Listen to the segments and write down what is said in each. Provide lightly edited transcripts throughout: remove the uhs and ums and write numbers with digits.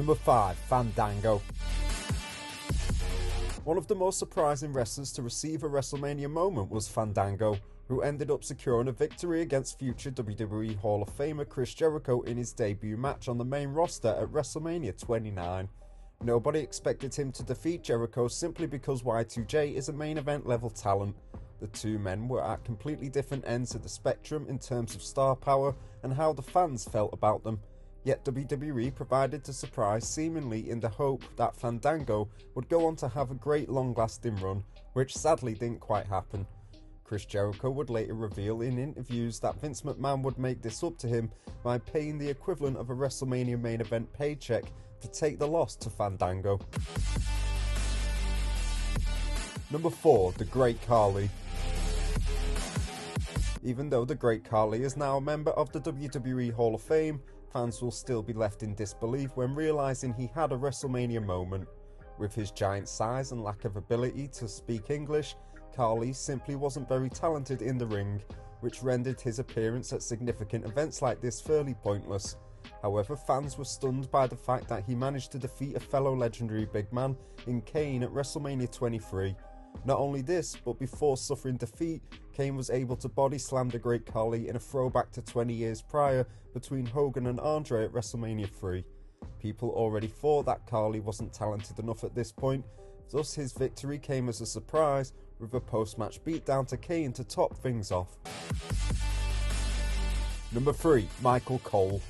Number 5. Fandango. One of the most surprising wrestlers to receive a WrestleMania moment was Fandango, who ended up securing a victory against future WWE Hall of Famer Chris Jericho in his debut match on the main roster at WrestleMania 29. Nobody expected him to defeat Jericho simply because Y2J is a main event level talent. The two men were at completely different ends of the spectrum in terms of star power and how the fans felt about them. Yet WWE provided the surprise seemingly in the hope that Fandango would go on to have a great long-lasting run, which sadly didn't quite happen. Chris Jericho would later reveal in interviews that Vince McMahon would make this up to him by paying the equivalent of a WrestleMania main event paycheck to take the loss to Fandango. Number 4. The Great Khali. Even though the Great Khali is now a member of the WWE Hall of Fame, fans will still be left in disbelief when realising he had a WrestleMania moment. With his giant size and lack of ability to speak English, Khali simply wasn't very talented in the ring, which rendered his appearance at significant events like this fairly pointless. However, fans were stunned by the fact that he managed to defeat a fellow legendary big man in Kane at WrestleMania 23. Not only this, but before suffering defeat, Kane was able to body slam the Great Khali in a throwback to 20 years prior between Hogan and Andre at WrestleMania 3. People already thought that Khali wasn't talented enough at this point, thus his victory came as a surprise with a post-match beatdown to Kane to top things off. Number 3. Michael Cole.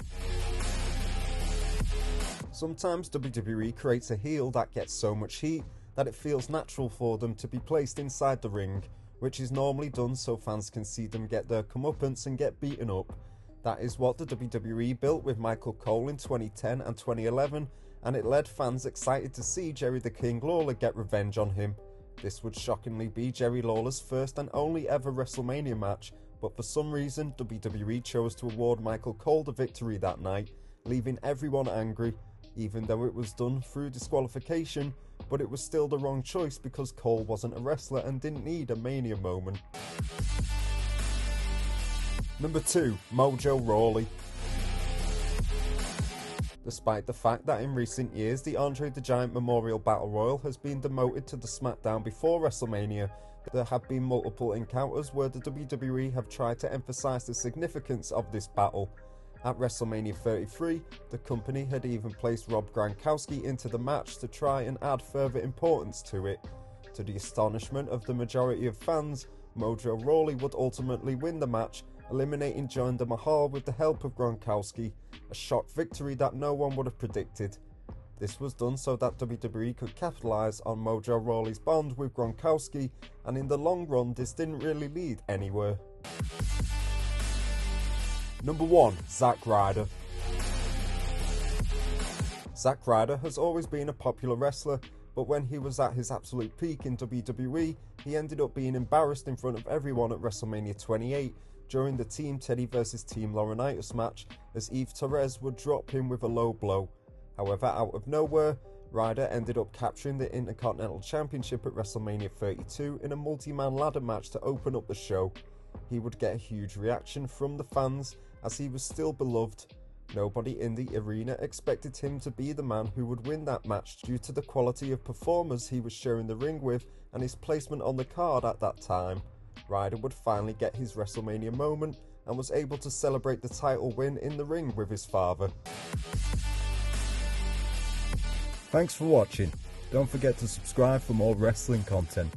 Sometimes WWE creates a heel that gets so much heat that it feels natural for them to be placed inside the ring, which is normally done so fans can see them get their comeuppance and get beaten up. That is what the WWE built with Michael Cole in 2010 and 2011, and it led fans excited to see Jerry the King Lawler get revenge on him. This would shockingly be Jerry Lawler's first and only ever WrestleMania match, but for some reason WWE chose to award Michael Cole the victory that night, leaving everyone angry, even though it was done through disqualification, but it was still the wrong choice because Cole wasn't a wrestler and didn't need a Mania moment. Number 2. Mojo Rawley. Despite the fact that in recent years the Andre the Giant Memorial Battle Royal has been demoted to the SmackDown before WrestleMania, there have been multiple encounters where the WWE have tried to emphasize the significance of this battle. At WrestleMania 33, the company had even placed Rob Gronkowski into the match to try and add further importance to it. To the astonishment of the majority of fans, Mojo Rawley would ultimately win the match, eliminating Jinder Mahal with the help of Gronkowski, a shock victory that no one would have predicted. This was done so that WWE could capitalise on Mojo Rawley's bond with Gronkowski, and in the long run this didn't really lead anywhere. Number 1. Zack Ryder. Zack Ryder has always been a popular wrestler, but when he was at his absolute peak in WWE, he ended up being embarrassed in front of everyone at WrestleMania 28 during the Team Teddy vs Team Laurinaitis match, as Eve Torres would drop him with a low blow. However, out of nowhere, Ryder ended up capturing the Intercontinental Championship at WrestleMania 32 in a multi-man ladder match to open up the show. He would get a huge reaction from the fans as he was still beloved. Nobody in the arena expected him to be the man who would win that match due to the quality of performers he was sharing the ring with and his placement on the card at that time. Ryder would finally get his WrestleMania moment and was able to celebrate the title win in the ring with his father. Thanks for watching. Don't forget to subscribe for more wrestling content.